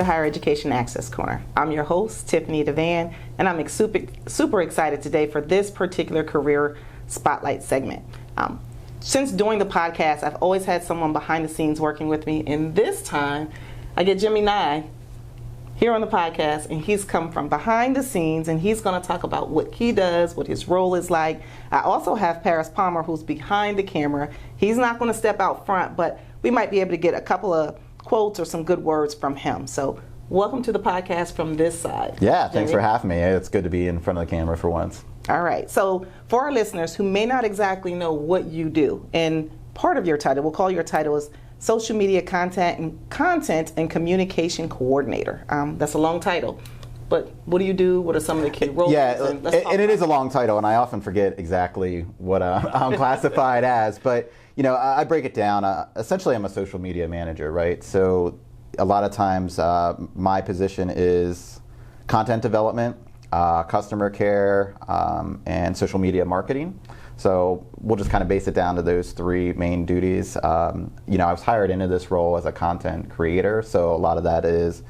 the Higher Education Access Corner. I'm your host, Tiffany Devan, and I'm super excited today for this particular career spotlight segment. Since doing the podcast, I've always had someone behind the scenes working with me, and this time I get Jimmy Nye here on the podcast, and he's come from behind the scenes, and he's going to talk about what he does, what his role is like. I also have Paris Palmer, who's behind the camera. He's not going to step out front, but we might be able to get a couple of quotes or some good words from him. So welcome to the podcast from this side. Yeah, thanks for having me. It's good to be in front of the camera for once. All right. So for our listeners who may not exactly know what you do, and part of your title, we'll call your title is Social Media Content and Communication Coordinator. That's a long title. But what do you do? What are some of the key roles? Yeah, and it is a long title, and I often forget exactly what I'm classified as. But you know, I break it down. Essentially, I'm a social media manager, right? So a lot of times my position is content development, customer care, and social media marketing. So we'll just kind of base it down to those three main duties. You know, I was hired into this role as a content creator, so a lot of that is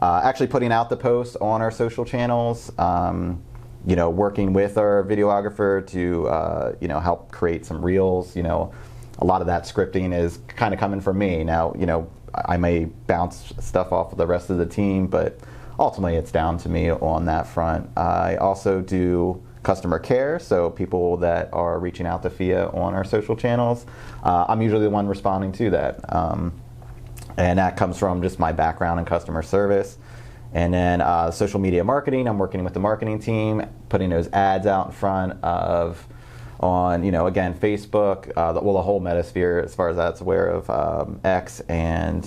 actually putting out the posts on our social channels, you know, working with our videographer to, you know, help create some reels. You know, a lot of that scripting is kind of coming from me. Now, you know, I may bounce stuff off of the rest of the team, but ultimately it's down to me on that front. I also do customer care, so people that are reaching out to FIA on our social channels, I'm usually the one responding to that. And that comes from just my background in customer service. And then social media marketing, I'm working with the marketing team, putting those ads out in front of, on, you know, again, Facebook, the whole metasphere as far as that's aware of, X, and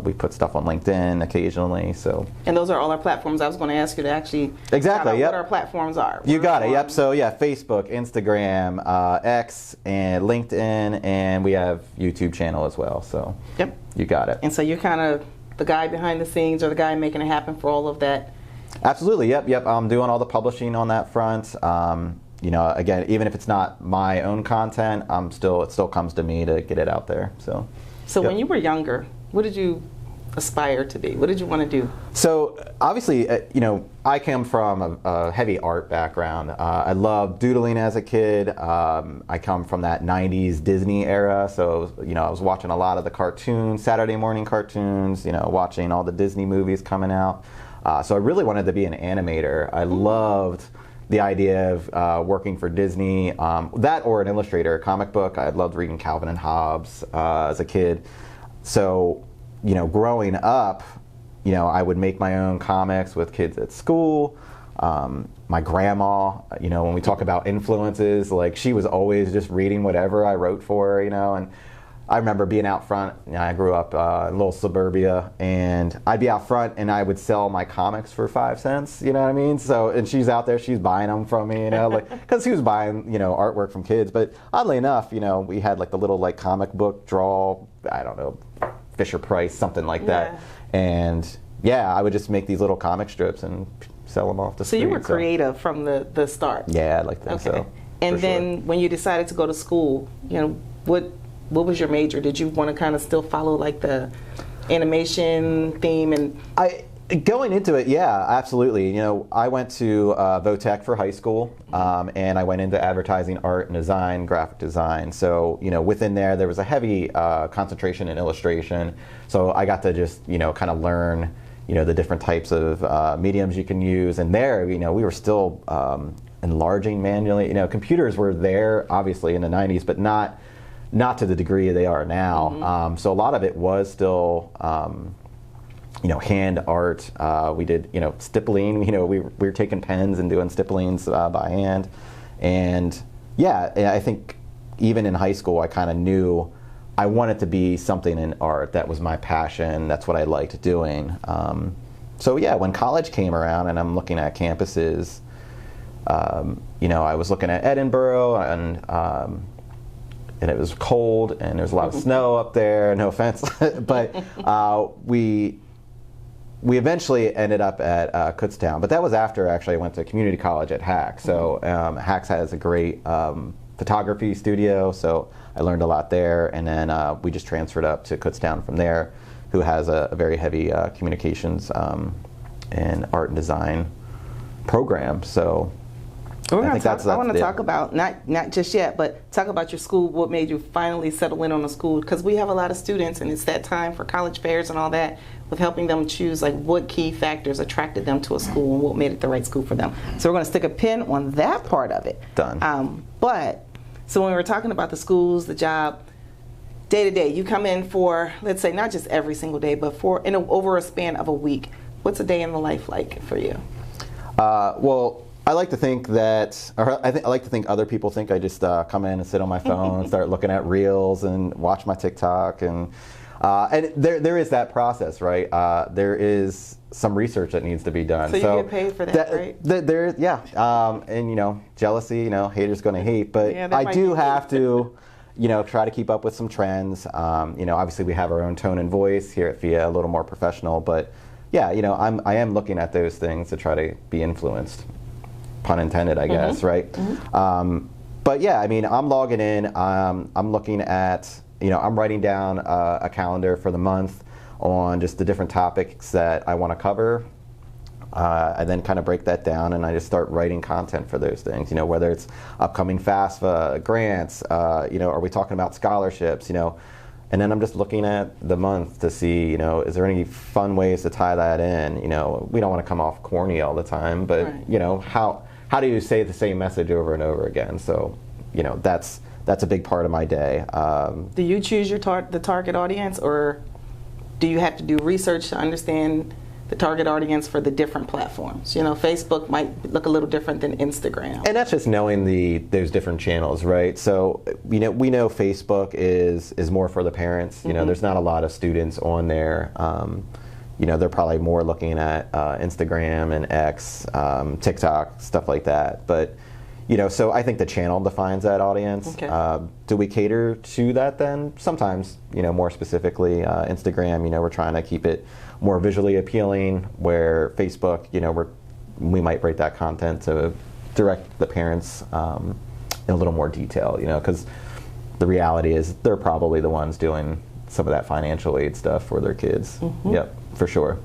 we put stuff on LinkedIn occasionally. So. And those are all our platforms. I was going to ask you to actually exactly what our platforms are. You got it. Yep. So yeah, Facebook, Instagram, X, and LinkedIn, and we have YouTube channel as well. So yep, you got it. And so you're kind of the guy behind the scenes, or the guy making it happen for all of that. Absolutely. Yep. I'm doing all the publishing on that front. You know, again, even if it's not my own content, it still comes to me to get it out there. So yep. When you were younger, what did you aspire to be? What did you want to do? So obviously, you know, I come from a heavy art background. I loved doodling as a kid. I come from that 90s Disney era. So, you know, I was watching a lot of the cartoons, Saturday morning cartoons, you know, watching all the Disney movies coming out. So I really wanted to be an animator. I loved the idea of working for Disney, that or an illustrator, a comic book. I loved reading Calvin and Hobbes as a kid. So, you know, growing up, you know, I would make my own comics with kids at school. My grandma, you know, when we talk about influences, like she was always just reading whatever I wrote for her, you know, and I remember being out front. You know, I grew up in a little suburbia, and I'd be out front and I would sell my comics for 5 cents, you know what I mean? So, and she's out there, she's buying them from me, you know, like, because she was buying, you know, artwork from kids. But oddly enough, you know, we had like the little like comic book draw, I don't know, Fisher Price, something like that. Yeah. And yeah, I would just make these little comic strips and sell them off the street. So you were creative from the start? Yeah, I'd like to think so. And then when you decided to go to school, you know, what was your major? Did you want to kind of still follow like the animation theme? And going into it, yeah, absolutely. You know, I went to Votech for high school, and I went into advertising, art and design, graphic design. So, you know, within there was a heavy concentration in illustration. So I got to just, you know, kind of learn, you know, the different types of mediums you can use. And there, you know, we were still enlarging manually. You know, computers were there, obviously, in the 90s, but not to the degree they are now. Mm-hmm. So a lot of it was still, you know, hand art. We did, you know, stippling. You know, we were taking pens and doing stipplings by hand. And yeah, I think even in high school, I kind of knew I wanted to be something in art. That was my passion. That's what I liked doing. So yeah, when college came around and I'm looking at campuses, you know, I was looking at Edinburgh, and it was cold, and there was a lot of snow up there, no offense. But we eventually ended up at Kutztown. But that was after, actually, I went to community college at Hack. So Hack has a great photography studio, so I learned a lot there. And then we just transferred up to Kutztown from there who has a very heavy communications and art and design program. So I want to talk about, not just yet, but talk about your school, what made you finally settle in on a school, because we have a lot of students and it's that time for college fairs and all that, with helping them choose like what key factors attracted them to a school and what made it the right school for them. So we're going to stick a pin on that part of it. Done. But, so when we were talking about the schools, the job, day to day, you come in for, let's say, not just every single day, but over a span of a week. What's a day in the life like for you? Well, I like to think that, or I like to think other people think I just come in and sit on my phone and start looking at reels and watch my TikTok, and there is that process, right? There is some research that needs to be done. So you get paid for that, right? Yeah, and jealousy, haters gonna hate, but I do have to, try to keep up with some trends. Obviously we have our own tone and voice here at FIA, a little more professional, but yeah, I am looking at those things to try to be influenced. Pun intended, I guess, right? Mm-hmm. But yeah, I'm logging in. I'm looking at, I'm writing down a calendar for the month on just the different topics that I want to cover. I then kind of break that down and I just start writing content for those things, whether it's upcoming FAFSA, grants, are we talking about scholarships, and then I'm just looking at the month to see, is there any fun ways to tie that in? We don't want to come off corny all the time, but, right. How do you say the same message over and over again? So, that's a big part of my day. Do you choose the target audience, or do you have to do research to understand the target audience for the different platforms? Facebook might look a little different than Instagram. And that's just knowing those different channels, right? So, we know Facebook is more for the parents. Mm-hmm. There's not a lot of students on there. They're probably more looking at Instagram and X, TikTok, stuff like that. But, so I think the channel defines that audience. Okay. Do we cater to that then? Sometimes, more specifically, Instagram, we're trying to keep it more visually appealing, where Facebook, we might write that content to direct the parents in a little more detail, because the reality is they're probably the ones doing some of that financial aid stuff for their kids. Mm-hmm. Yep, for sure.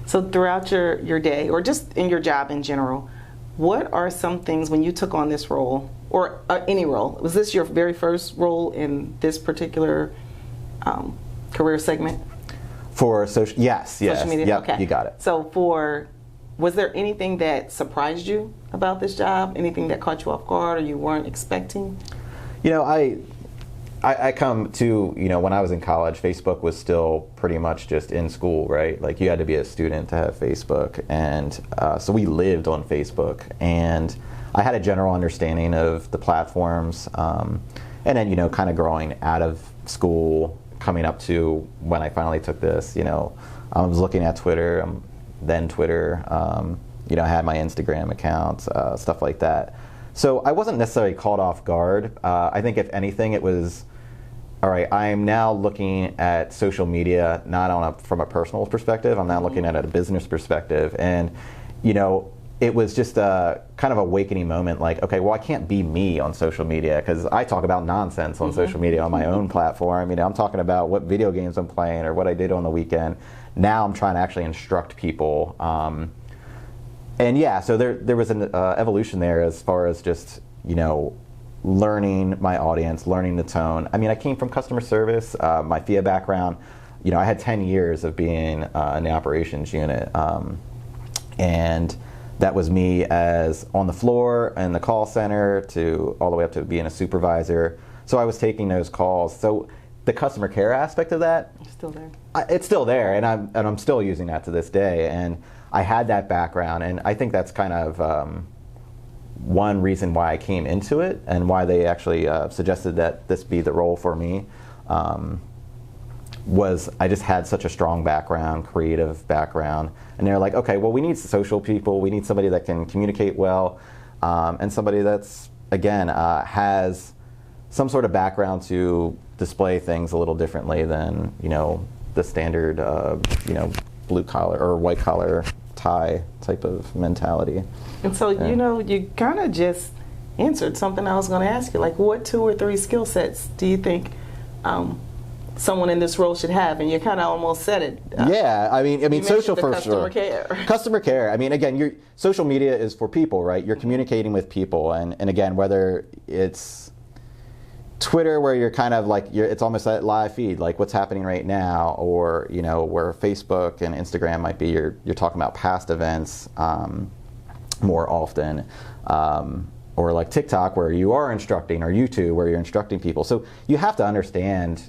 So throughout your day, or just in your job in general, what are some things when you took on this role, or any role? Was this your very first role in this particular career segment? For social media? Yep, okay. You got it. So was there anything that surprised you about this job? Anything that caught you off guard or you weren't expecting? I come to, when I was in college, Facebook was still pretty much just in school, right? Like, you had to be a student to have Facebook. And so we lived on Facebook. And I had a general understanding of the platforms. And then, kind of growing out of school, coming up to when I finally took this, I was looking at Twitter, then Twitter, I had my Instagram account, stuff like that. So I wasn't necessarily caught off guard. I think if anything, it was, all right, I am now looking at social media not from a personal perspective. I'm now looking at it at a business perspective. And, it was just a kind of awakening moment, like, okay, well, I can't be me on social media, because I talk about nonsense on social media on my own platform. I'm talking about what video games I'm playing or what I did on the weekend. Now I'm trying to actually instruct people. And yeah, so there was an evolution there as far as just, learning my audience, learning the tone. I came from customer service, my FIA background. I had 10 years of being in the operations unit. And that was me as on the floor in the call center to all the way up to being a supervisor. So I was taking those calls. So the customer care aspect of that, it's still there. It's still there, and I'm still using that to this day. And I had that background, and I think that's kind of one reason why I came into it, and why they actually suggested that this be the role for me. Was I just had such a strong background, creative background, and they're like, okay, well, we need social people, we need somebody that can communicate well, and somebody that's, again, has some sort of background to display things a little differently than, the standard, blue collar or white collar tie type of mentality. And so, you kind of just answered something I was going to ask you, like, what 2 or 3 skill sets do you think someone in this role should have, and you kind of almost said it. Yeah, I mean, social for customer sure. Care. Customer care. I mean, again, your social media is for people, right? You're communicating with people, and again, whether it's Twitter, where you're kind of like it's almost that live feed, like what's happening right now, or where Facebook and Instagram might be, you're talking about past events more often. Or like TikTok, where you are instructing, or YouTube, where you're instructing people. So you have to understand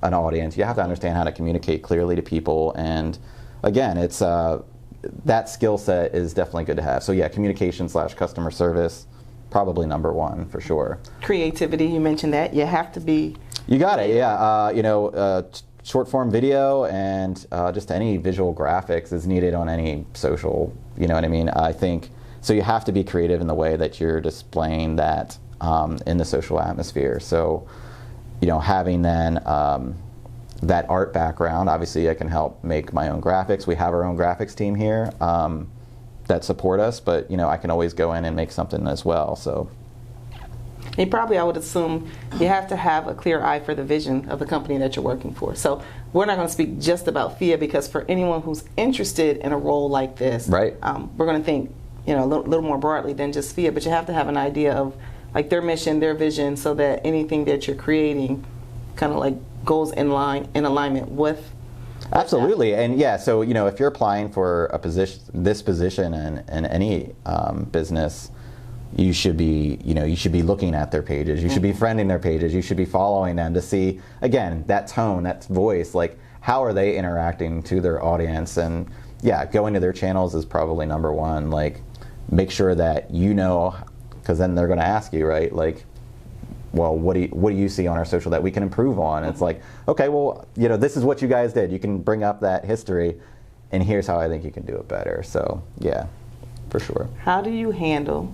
an audience. You have to understand how to communicate clearly to people. And again, it's that skill set is definitely good to have. So yeah, communication/customer service, probably number one for sure. Creativity, you mentioned that. You have to be. You got it. Yeah. Short form video and just any visual graphics is needed on any social. You know what I mean? I think. So you have to be creative in the way that you're displaying that in the social atmosphere. So, having then that art background, obviously I can help make my own graphics. We have our own graphics team here that support us, but I can always go in and make something as well. So. And probably, I would assume, you have to have a clear eye for the vision of the company that you're working for. So we're not going to speak just about FIA, because for anyone who's interested in a role like this, right. We're going to think a little more broadly than just FIA, but you have to have an idea of like their mission, their vision, so that anything that you're creating kind of like goes in alignment with. Absolutely, and yeah. So if you're applying for this position in any business, you should be looking at their pages. You should be friending their pages. You should be following them to see, again, that tone, that voice, like how are they interacting to their audience. And yeah, going to their channels is probably number one. Like, make sure that because then they're going to ask you, right? Like, well, what do you see on our social that we can improve on? It's like, okay, well, this is what you guys did. You can bring up that history, and here's how I think you can do it better. So yeah, for sure. How do you handle,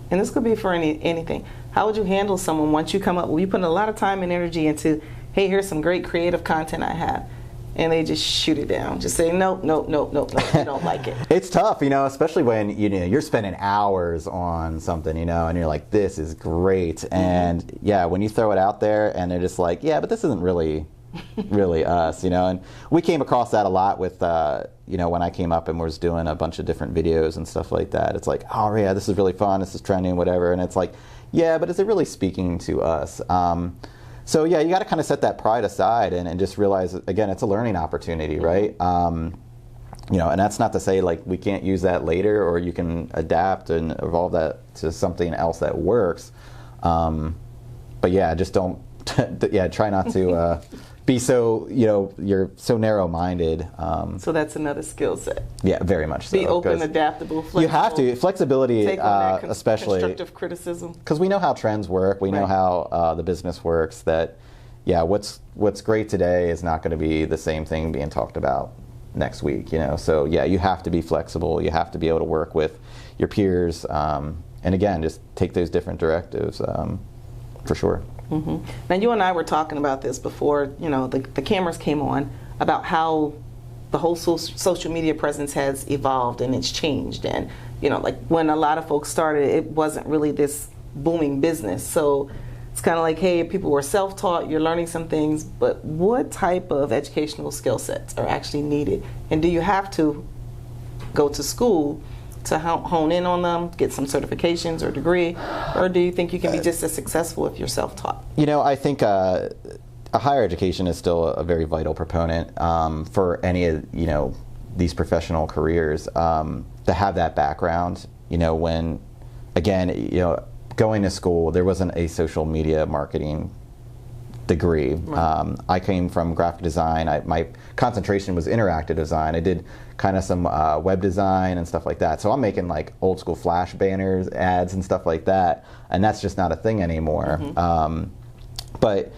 and this could be for anything, how would you handle someone once you come up, you put a lot of time and energy into, hey, here's some great creative content I have, and they just shoot it down, just say nope, I don't like it. It's tough, especially when you're spending hours on something, and you're like, this is great, and yeah, when you throw it out there and they're just like, yeah, but this isn't really us, and we came across that a lot with when I came up and was doing a bunch of different videos and stuff like that. It's like, oh yeah, this is really fun, this is trending, whatever, and it's like, yeah, but is it really speaking to us? So yeah, you got to kind of set that pride aside and just realize, again, it's a learning opportunity, right? And that's not to say like we can't use that later, or you can adapt and evolve that to something else that works. But yeah, just don't, try not to be so, you're so narrow-minded. So that's another skill set. Yeah, very much so. Be open, adaptable, flexible. You have to. Flexibility, take on that especially. Constructive criticism. Because we know how trends work. We know how the business works. That, yeah, what's great today is not going to be the same thing being talked about next week, So, yeah, you have to be flexible. You have to be able to work with your peers. And, again, just take those different directives for sure. Mm-hmm. Now, you and I were talking about this before, the cameras came on, about how the whole social media presence has evolved and it's changed. And, like when a lot of folks started, it wasn't really this booming business. So it's kind of like, hey, people were self-taught, you're learning some things, but what type of educational skill sets are actually needed? And do you have to go to school to hone in on them, get some certifications or degree, or do you think you can be just as successful if you're self-taught? I think a higher education is still a very vital proponent for any of these professional careers, to have that background. When again, going to school, there wasn't a social media marketing degree. Right. I came from graphic design. My concentration was interactive design. I did kind of some web design and stuff like that. So I'm making like old school flash banners, ads, and stuff like that. And that's just not a thing anymore. Mm-hmm. But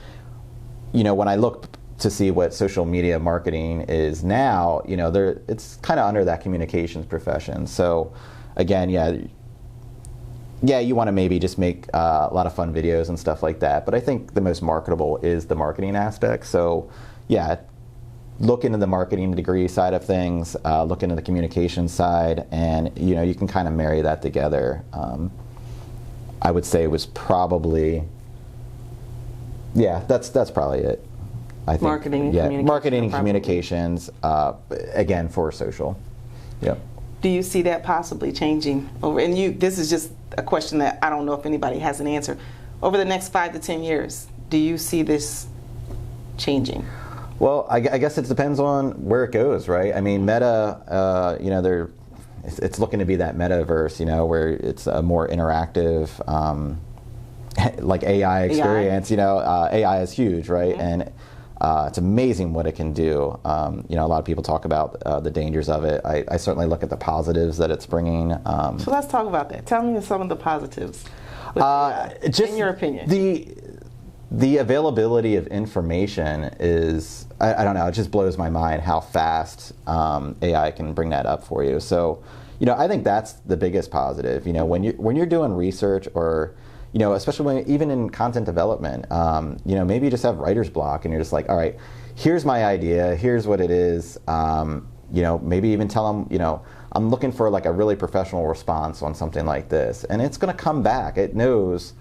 when I look to see what social media marketing is now, it's kind of under that communications profession. So again, yeah, you want to maybe just make a lot of fun videos and stuff like that. But I think the most marketable is the marketing aspect. So yeah, look into the marketing degree side of things, look into the communication side, and you can kind of marry that together. I would say it was probably, yeah, that's probably it. I think, marketing and marketing and communications, again, for social. Yep. Do you see that possibly changing over? And this is just a question that I don't know if anybody has an answer. Over the next 5 to 10 years, do you see this changing? Well, I guess it depends on where it goes, right? I mean, Meta, it's looking to be that metaverse, where it's a more interactive, like AI experience. AI is huge, right? Mm-hmm. And it's amazing what it can do. A lot of people talk about the dangers of it. I certainly look at the positives that it's bringing. So let's talk about that. Tell me some of the positives, just in your opinion. The availability of information is, I don't know, it just blows my mind how fast AI can bring that up for you. So, I think that's the biggest positive. When you're doing research or, especially even in content development, maybe you just have writer's block and you're just like, all right, here's my idea, here's what it is. Maybe even tell them, I'm looking for like a really professional response on something like this, and it's going to come back. It knows,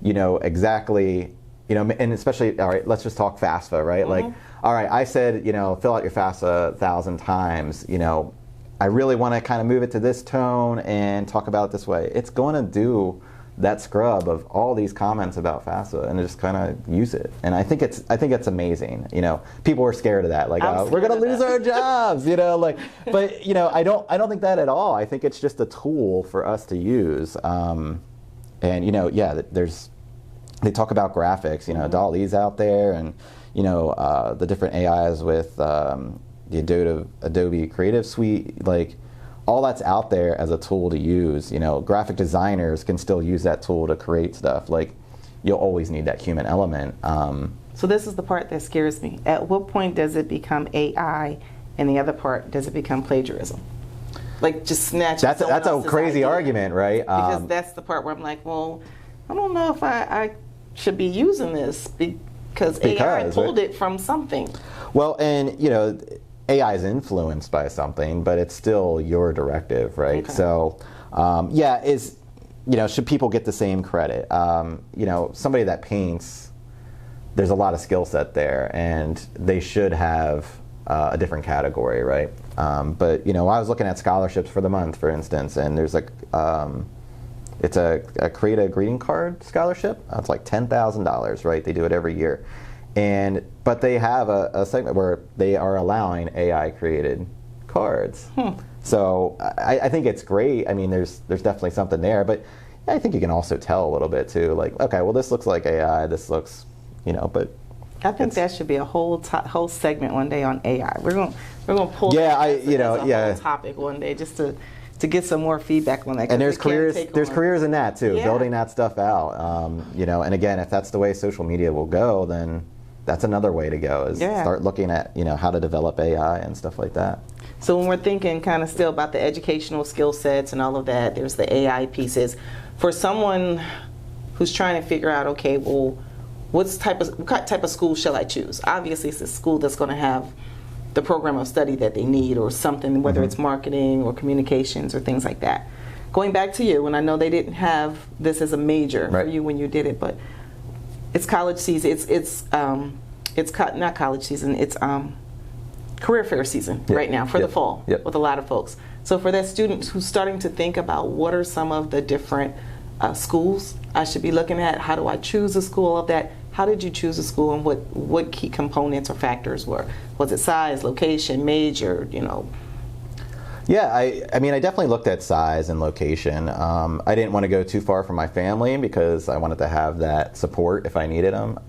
exactly. And especially, all right, let's just talk FAFSA, right? Mm-hmm. Like, all right, I said, fill out your FAFSA 1,000 times, I really want to kind of move it to this tone and talk about it this way. It's going to do that scrub of all these comments about FAFSA and just kind of use it. And I think it's amazing. People are scared of that, like, we're going to lose our jobs, but I don't think that at all. I think it's just a tool for us to use. They talk about graphics, Mm-hmm. DALL-E's out there, and the different AIs with the Adobe Creative Suite, like all that's out there as a tool to use. Graphic designers can still use that tool to create stuff. Like, you'll always need that human element. So this is the part that scares me. At what point does it become AI, and the other part, does it become plagiarism? Like, just snatch. That's a crazy argument, right? Because that's the part where I'm like, well, I don't know if I should be using this because AI pulled it from something. Well, and AI is influenced by something, but it's still your directive, right? Okay. So, should people get the same credit? Somebody that paints, there's a lot of skill set there, and they should have a different category, right? But I was looking at scholarships for the month, for instance, and there's it's a create a greeting card scholarship. It's like $10,000, right? They do it every year. But they have a segment where they are allowing AI created cards. So I think it's great. I mean, there's definitely something there, but I think you can also tell a little bit too. Like, okay, well, this looks like AI. This looks, but I think that should be a whole segment one day on AI. We're going to pull whole topic one day just to get some more feedback on that. And there's careers in that too, building that stuff out. And again, if that's the way social media will go, then that's another way to go, is start looking at how to develop AI and stuff like that. So when we're thinking kind of still about the educational skill sets and all of that, there's the AI pieces. For someone who's trying to figure out, okay, well, what type of school shall I choose? Obviously, it's a school that's going to have the program of study that they need, or something, whether it's marketing or communications or things like that. Going back to you, and I know they didn't have this as a major for you when you did it, but it's college season. It's not college season. It's career fair season right now for the fall with a lot of folks. So for that student who's starting to think about what are some of the different schools I should be looking at, how do I choose a school of that? How did you choose a school, and what key components or factors were? Was it size, location, major, Yeah, I mean, I definitely looked at size and location. I didn't want to go too far from my family because I wanted to have that support if I needed them.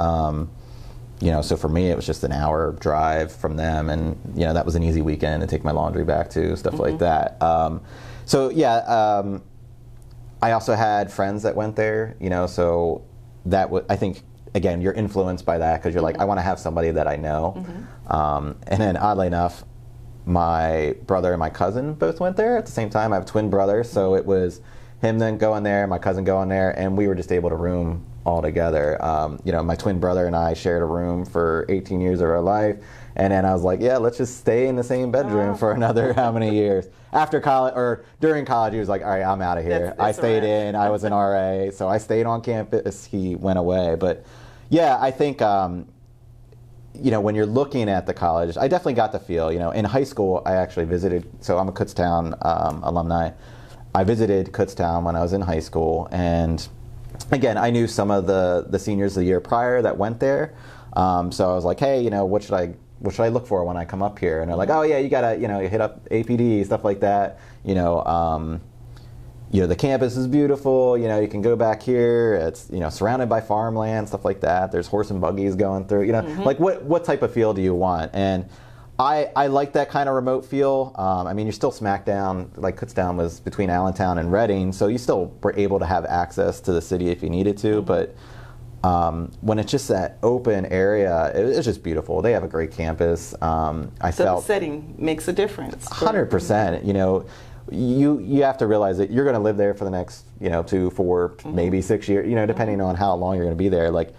So for me, it was just an hour drive from them, and that was an easy weekend to take my laundry back to, stuff like that. I also had friends that went there, so that I think, again, you're influenced by that because you're like, I want to have somebody that I know. And then oddly enough, my brother and my cousin both went there at the same time. I have a twin brother, so it was him then going there, my cousin going there, and we were just able to room all together. My twin brother and I shared a room for 18 years of our life, and then I was like, let's just stay in the same bedroom for another how many years. After college, or during college, he was like, all right, I'm out of here. I stayed in, I was an RA, so I stayed on campus, he went away. But yeah, I think, when you're looking at the college, I definitely got the feel. In high school, I actually visited. So I'm a Kutztown alumni. I visited Kutztown when I was in high school, and again, I knew some of the seniors the year prior that went there. So I was like, hey, what should I look for when I come up here? And they're like, oh yeah, you gotta, you hit up APD, stuff like that. The campus is beautiful. You can go back here. It's surrounded by farmland, stuff like that. There's horse and buggies going through. Like what type of feel do you want? And I like that kind of remote feel. You're still smack down. Like Kutztown was between Allentown and Reading, so you still were able to have access to the city if you needed to. But when it's just that open area, it's just beautiful. They have a great campus. So the setting makes a difference. 100%. You have to realize that you're going to live there for the next 2, 4, maybe 6 years. Depending on how long you're going to be there. Like,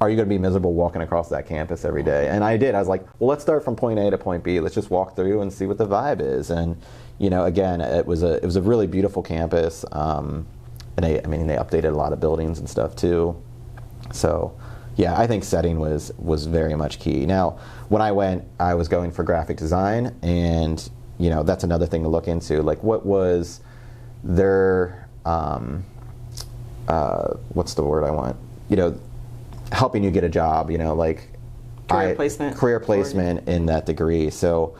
are you going to be miserable walking across that campus every day? And I did. I was like, well, let's start from point A to point B. Let's just walk through and see what the vibe is. And again, it was a really beautiful campus. And they updated a lot of buildings and stuff too. So, yeah, I think setting was very much key. Now, when I went, I was going for graphic design, and that's another thing to look into. Like, what was their what's the word I want? Helping you get a job. Career placement in that degree. So,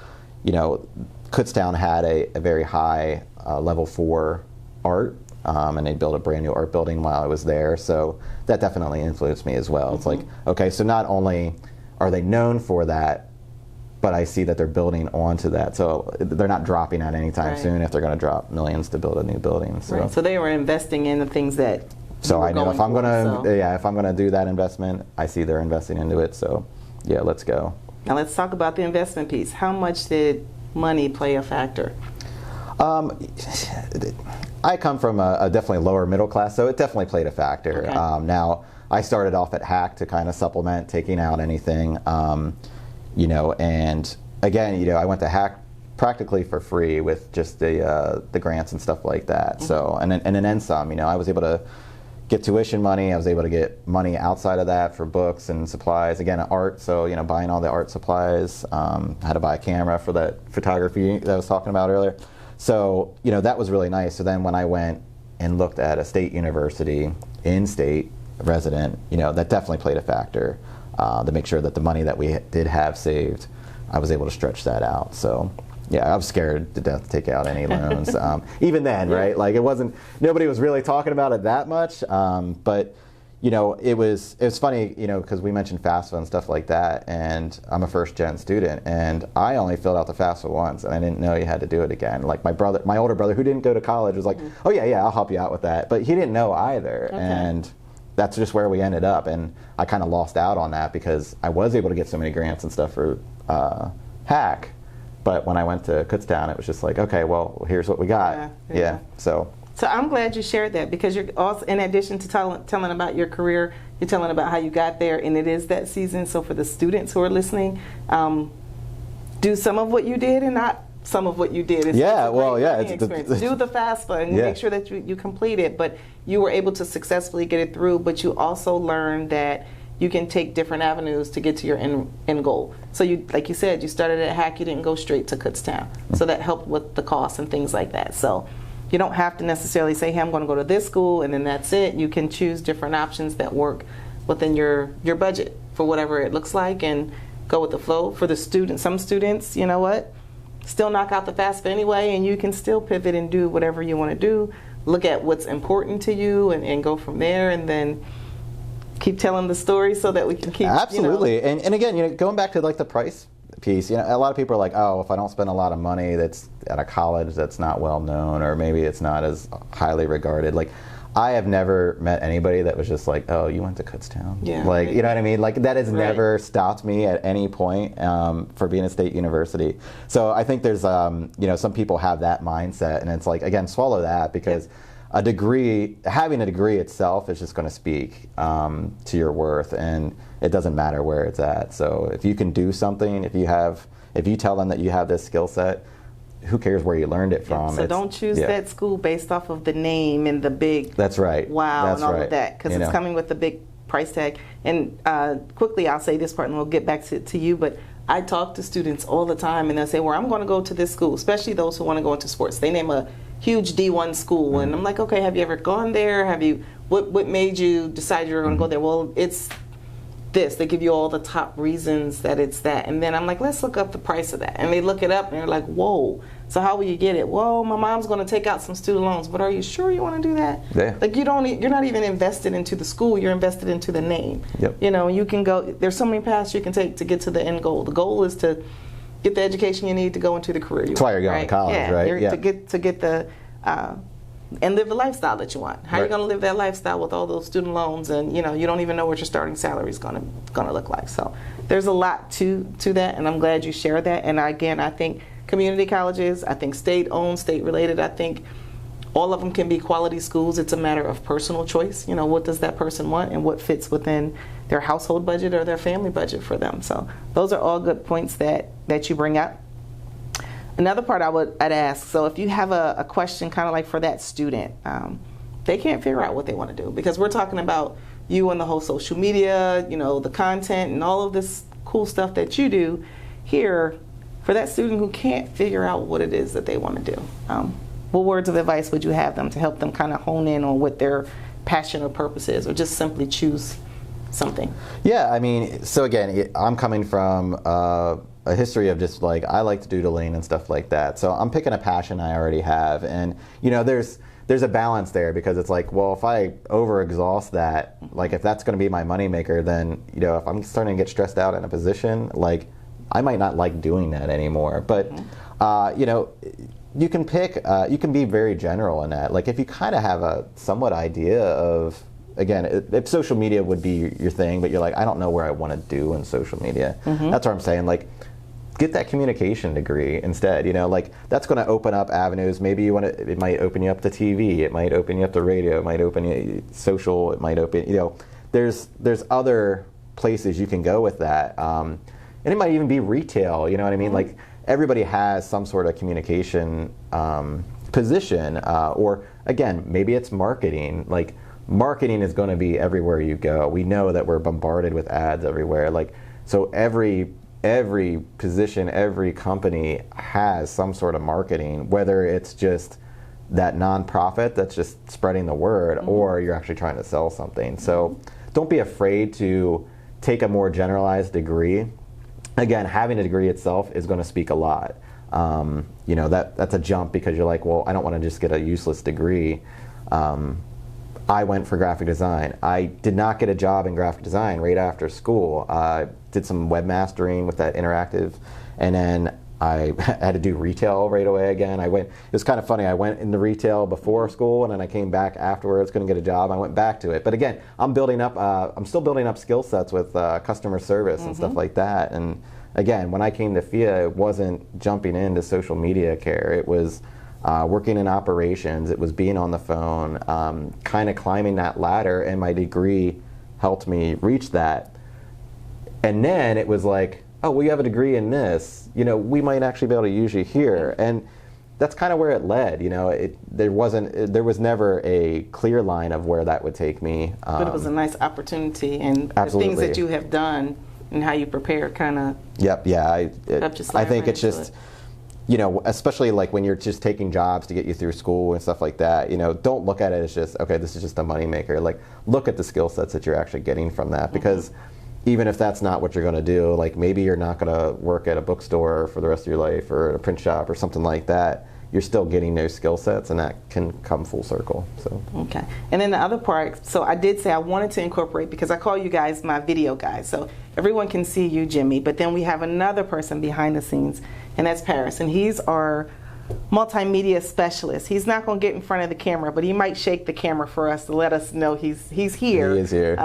Kutztown had a very high level 4 art. And they built a brand new art building while I was there, so that definitely influenced me as well. It's like, okay, so not only are they known for that, but I see that they're building onto that, so they're not dropping out anytime soon if they're going to drop millions to build a new building. So, so they were investing in the things that. So I know if I'm going to do that investment, I see they're investing into it. So, yeah, let's go. Now let's talk about the investment piece. How much did money play a factor? I come from a definitely lower middle class, so it definitely played a factor. Okay. Now, I started off at Hack to kind of supplement taking out anything, and again, I went to Hack practically for free with just the grants and stuff like that. So, and then some, I was able to get tuition money. I was able to get money outside of that for books and supplies. Again, art, so buying all the art supplies. Had to buy a camera for that photography that I was talking about earlier. So, that was really nice. So then when I went and looked at a state university, in-state resident, that definitely played a factor to make sure that the money that we did have saved, I was able to stretch that out. So, yeah, I was scared to death to take out any loans. Even then, right? Like, nobody was really talking about it that much. But, it was funny, because we mentioned FAFSA and stuff like that, and I'm a first-gen student, and I only filled out the FAFSA once, and I didn't know you had to do it again. Like, my older brother, who didn't go to college, was like, oh, yeah, I'll help you out with that. But he didn't know either, and that's just where we ended up, and I kind of lost out on that because I was able to get so many grants and stuff for Hack, but when I went to Kutztown, it was just like, okay, well, here's what we got. Yeah. So I'm glad you shared that, because you're also, in addition to telling about your career, you're telling about how you got there, and it is that season. So for the students who are listening, do some of what you did and not some of what you did. It's do the FAFSA and make sure that you complete it. But you were able to successfully get it through, but you also learned that you can take different avenues to get to your end goal. So you, like you said, you started at Hack, you didn't go straight to Kutztown. So that helped with the costs and things like that. So you don't have to necessarily say, hey, I'm going to go to this school and then that's it. You can choose different options that work within your budget for whatever it looks like and go with the flow. For the students, some students, you know what, still knock out the FAFSA anyway, and you can still pivot and do whatever you want to do. Look at what's important to you and go from there, and then keep telling the story so that we can keep. Absolutely. And again, going back to like the price piece, a lot of people are like, oh, if I don't spend a lot of money that's at a college that's not well known, or maybe it's not as highly regarded. Like, I have never met anybody that was just like, oh, you went to Kutztown. Yeah. Like, you know what I mean? Like, that has never stopped me at any point for being a state university. So I think there's, some people have that mindset, and it's like, again, swallow that, because having a degree itself is just going to speak to your worth, and it doesn't matter where it's at. So if you can do something, if you tell them that you have this skill set, who cares where you learned it from? So don't choose that school based off of the name and the big wow and all of that, because it's coming with a big price tag. And quickly, I'll say this part and we'll get back to you, but I talk to students all the time and they'll say, well, I'm going to go to this school, especially those who want to go into sports. They name a huge D1 school, and I'm like, okay, have you ever gone there? What made you decide you were going to go there? Well, it's this. They give you all the top reasons that it's that. And then I'm like, let's look up the price of that. And they look it up and they're like, whoa, so how will you get it? Well, my mom's going to take out some student loans, but are you sure you want to do that? Yeah. Like you're not even invested into the school, you're invested into the name. Yep. You know, you can go, there's so many paths you can take to get to the end goal. The goal is to get the education you need to go into the career you want. That's why you're going to college, right? Yeah. To get the and live the lifestyle that you want. How are you going to live that lifestyle with all those student loans, and you don't even know what your starting salary is going to look like. So there's a lot to that, and I'm glad you shared that. And again, I think community colleges, I think state-owned, state-related, I think all of them can be quality schools. It's a matter of personal choice. What does that person want and what fits within their household budget or their family budget for them. So those are all good points that you bring up. Another part I'd ask, so if you have a question kind of like for that student, they can't figure out what they want to do, because we're talking about you and the whole social media, the content and all of this cool stuff that you do here. For that student who can't figure out what it is that they want to do, what words of advice would you have them to help them kind of hone in on what their passion or purpose is, or just simply choose something? Yeah, I mean, so again, I'm coming from a history of just like, I like to doodling and stuff like that. So I'm picking a passion I already have. And, there's a balance there, because it's like, well, if I overexhaust that, like if that's going to be my moneymaker, then, if I'm starting to get stressed out in a position, like I might not like doing that anymore. But, you can pick, you can be very general in that. Like if you kind of have a somewhat idea of, again, if social media would be your thing, but you're like, I don't know where I want to do in social media. That's what I'm saying. Like, get that communication degree instead. Like that's going to open up avenues. Maybe you want to. It might open you up to TV. It might open you up to radio. It might open you social. It might open. There's other places you can go with that, and it might even be retail. You know what I mean? Like everybody has some sort of communication position, or again, maybe it's marketing. Like marketing is going to be everywhere you go. We know that we're bombarded with ads everywhere. Like so every position, every company has some sort of marketing, whether it's just that nonprofit that's just spreading the word, or you're actually trying to sell something. So don't be afraid to take a more generalized degree. Again, having a degree itself is going to speak a lot. That's a jump, because you're like, well, I don't want to just get a useless degree. I went for graphic design. I did not get a job in graphic design right after school. I did some webmastering with that interactive, and then I had to do retail right away again. It was kind of funny. I went into retail before school, and then I came back afterwards, going to get a job. I went back to it. But again, I'm still building up skill sets with customer service and stuff like that. And again, when I came to FIA, it wasn't jumping into social media care. It was working in operations. It was being on the phone, kind of climbing that ladder, and my degree helped me reach that. And then it was like, oh, well, you have a degree in this, we might actually be able to use you here. And that's kind of where it led. There was never a clear line of where that would take me. But it was a nice opportunity, and absolutely. The things that you have done and how you prepare kind of. Yep, yeah. I think it's just, especially like when you're just taking jobs to get you through school and stuff like that, don't look at it as just, okay, this is just a moneymaker. Like, look at the skill sets that you're actually getting from that, because even if that's not what you're going to do, like maybe you're not going to work at a bookstore for the rest of your life, or at a print shop or something like that, you're still getting those skill sets, and that can come full circle. So okay. And then the other part, so I did say I wanted to incorporate, because I call you guys my video guys, so everyone can see you, Jimmy, but then we have another person behind the scenes, and that's Paris, and he's our multimedia specialist. He's not going to get in front of the camera, but he might shake the camera for us to let us know he's here. He is here.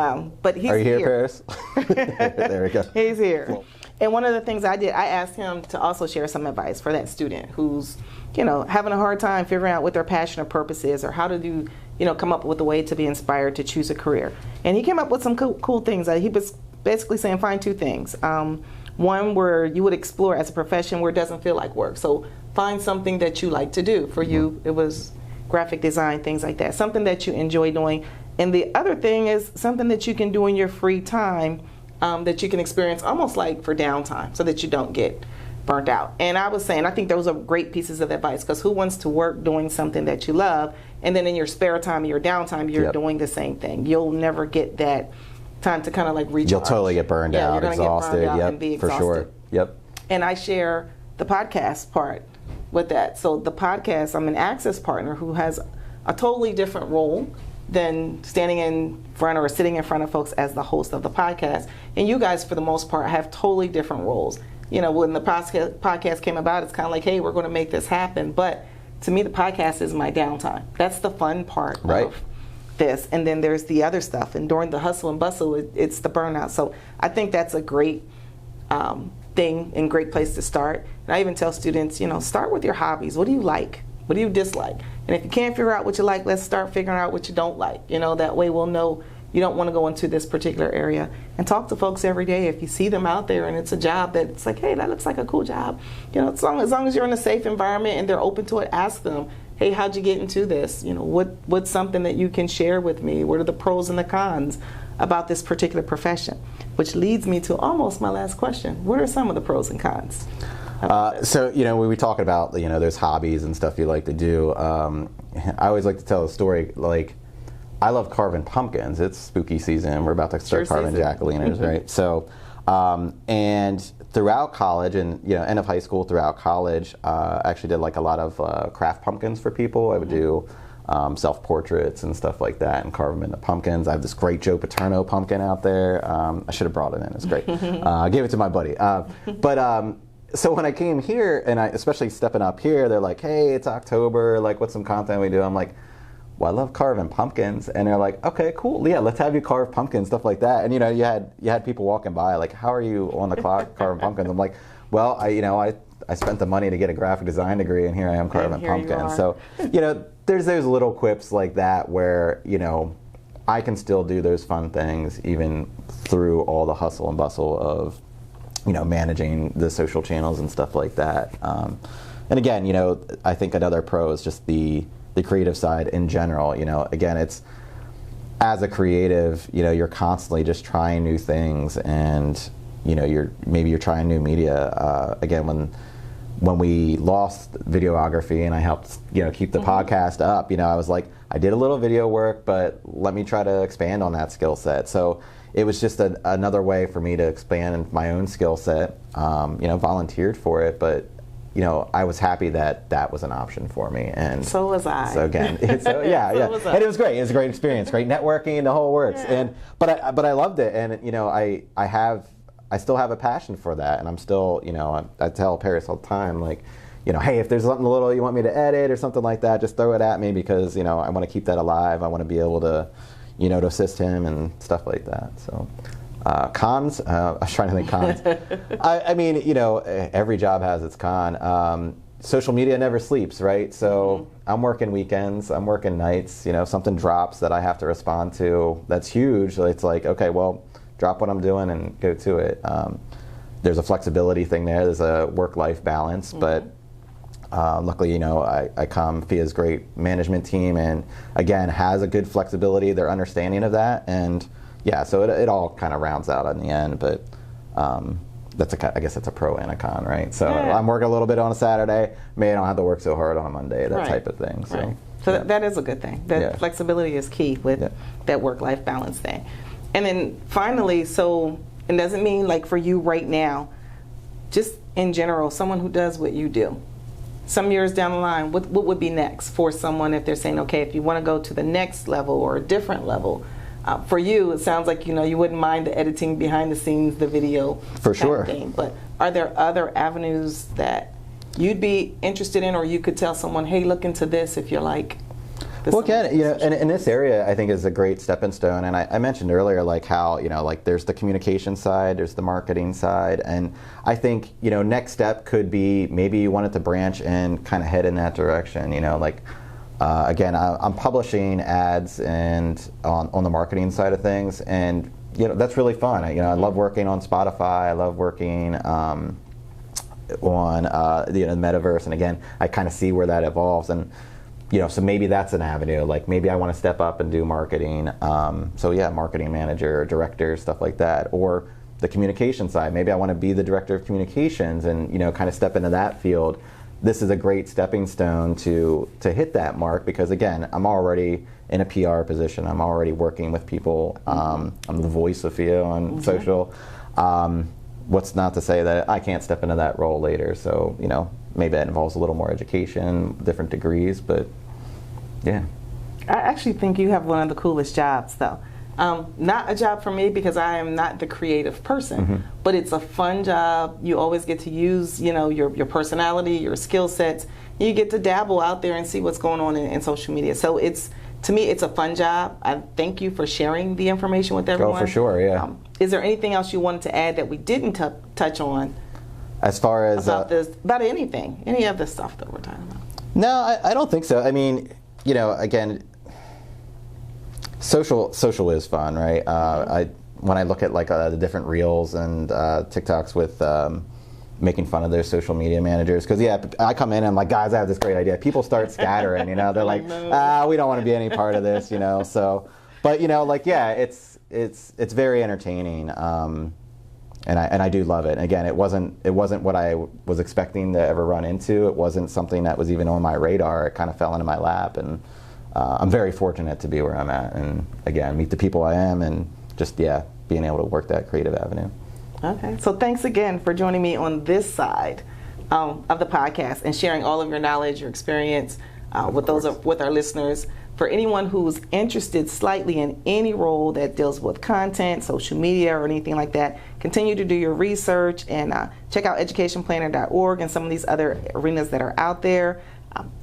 But he's Are you here, here. Paris? There we go. He's here. Cool. And one of the things I did, I asked him to also share some advice for that student who's, having a hard time figuring out what their passion or purpose is, or how to do, come up with a way to be inspired to choose a career. And he came up with some cool things. He was basically saying, find two things. One, where you would explore as a profession where it doesn't feel like work. So find something that you like to do. For you, it was graphic design, things like that. Something that you enjoy doing. And the other thing is something that you can do in your free time that you can experience almost like for downtime so that you don't get burnt out. And I was saying, I think those are great pieces of advice, because who wants to work doing something that you love and then in your spare time, your downtime, you're doing the same thing? You'll never get that time to kind of like recharge. You'll totally get burned out, you're exhausted. Get burned out and be exhausted. For sure. Yep. And I share the podcast part with that. So the podcast, I'm an access partner who has a totally different role than standing in front or sitting in front of folks as the host of the podcast. And you guys, for the most part, have totally different roles. You know, when the podcast came about, it's kind of like, hey, we're going to make this happen. But to me, the podcast is my downtime. That's the fun part of this. And then there's the other stuff. And during the hustle and bustle, it's the burnout. So I think that's a great thing and great place to start. And I even tell students, you know, start with your hobbies. What do you like? What do you dislike? And if you can't figure out what you like, let's start figuring out what you don't like. You know, that way we'll know you don't want to go into this particular area. And talk to folks every day. If you see them out there and it's a job that it's like, hey, that looks like a cool job. You know, as long as you're in a safe environment and they're open to it, ask them, hey, how'd you get into this? You know, what's something that you can share with me? What are the pros and the cons about this particular profession? Which leads me to almost my last question. What are some of the pros and cons? So, you know, when we talk about, you know, there's hobbies and stuff you like to do, I always like to tell a story, like, I love carving pumpkins. It's spooky season. We're about to start carving jack-o'-lanterns, right? So, and throughout college and, you know, end of high school, throughout college, I actually did like a lot of craft pumpkins for people. I would do self-portraits and stuff like that and carve them into pumpkins. I have this great Joe Paterno pumpkin out there. I should have brought it in. It's great. I gave it to my buddy. So when I came here, and especially stepping up here, they're like, hey, it's October, like, what's some content we do? I'm like, well, I love carving pumpkins. And they're like, okay, cool, yeah, let's have you carve pumpkins, stuff like that. And, you know, you had people walking by, like, how are you on the clock carving pumpkins? I'm like, well, I spent the money to get a graphic design degree, and here I am carving pumpkins. So, you know, there's those little quips like that where, you know, I can still do those fun things even through all the hustle and bustle of, you know, managing the social channels and stuff like that. And again, you know, I think another pro is just the creative side in general. You know, again, it's, as a creative, you know, you're constantly just trying new things, and, you know, you're trying new media. Again, when we lost videography and I helped, you know, keep the podcast up, you know, I was like, I did a little video work, but let me try to expand on that skill set. So it was just another way for me to expand my own skill set. You know, volunteered for it, but, you know, I was happy that that was an option for me. And so was I. So again, and it was great. It was a great experience, great networking, the whole works. Yeah. But I loved it, and, you know, I still have a passion for that, and I'm still, you know, I tell Paris all the time, like, you know, hey, if there's something little you want me to edit or something like that, just throw it at me, because, you know, I want to keep that alive. I want to be able to, you know, to assist him and stuff like that. So, cons, I was trying to think cons. I mean, you know, every job has its con. Social media never sleeps, right? So I'm working weekends, I'm working nights, you know, if something drops that I have to respond to, that's huge. It's like, okay, well, drop what I'm doing and go to it. There's a flexibility thing there. There's a work-life balance, but luckily, you know, I come FIA's great management team, and again, has a good flexibility. They're understanding of that, and yeah, so it all kind of rounds out in the end. But I guess that's a pro and a con, right? So I'm working a little bit on a Saturday. Maybe I don't have to work so hard on a Monday, that type of thing. So, right. So that is a good thing. That flexibility is key with that work-life balance thing. And then finally, so it doesn't mean like for you right now, just in general, someone who does what you do, some years down the line, what would be next for someone if they're saying, okay, if you want to go to the next level or a different level? For you, it sounds like, you know, you wouldn't mind the editing behind the scenes, the video for sure thing. But are there other avenues that you'd be interested in, or you could tell someone, hey, look into this if you're like? Well, again, you know, and in this area, I think is a great stepping stone. And I mentioned earlier, like how, you know, like there's the communication side, there's the marketing side, and I think, you know, next step could be maybe you wanted to branch and kind of head in that direction. You know, like again, I'm publishing ads and on the marketing side of things, and you know, that's really fun. I love working on Spotify. I love working on the metaverse, and again, I kind of see where that evolves. And so maybe that's an avenue. Like maybe I want to step up and do marketing. So yeah, marketing manager, director, stuff like that. Or the communication side. Maybe I want to be the director of communications and kind of step into that field. This is a great stepping stone to hit that mark because again, I'm already in a PR position. I'm already working with people. I'm the voice of FIA on social. What's not to say that I can't step into that role later? So maybe that involves a little more education, different degrees, but yeah. I actually think you have one of the coolest jobs, though. Not a job for me because I am not the creative person, but it's a fun job. You always get to use, your personality, your skill sets. You get to dabble out there and see what's going on in social media. So to me, it's a fun job. I thank you for sharing the information with everyone. Oh, for sure, yeah. Is there anything else you wanted to add that we didn't touch on? As far as about anything, any of the stuff that we're talking about? No, I don't think so. I mean, again, social is fun, right? When I look at like the different reels and TikToks with making fun of their social media managers, because I come in and I'm like, guys, I have this great idea. People start scattering, they're like, we don't want to be any part of this, So, but it's very entertaining. And I do love it. And again, it wasn't what I was expecting to ever run into. It wasn't something that was even on my radar. It kind of fell into my lap, and I'm very fortunate to be where I'm at. And again, meet the people I am, and just being able to work that creative avenue. Okay, so thanks again for joining me on this side of the podcast and sharing all of your knowledge, your experience with our listeners. For anyone who's interested slightly in any role that deals with content, social media, or anything like that, continue to do your research and check out educationplanner.org and some of these other arenas that are out there.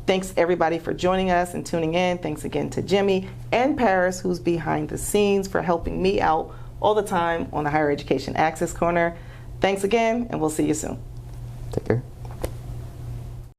Thanks everybody for joining us and tuning in. Thanks again to Jimmy and Paris, who's behind the scenes, for helping me out all the time on the Higher Education Access Corner. Thanks again, and we'll see you soon. Take care.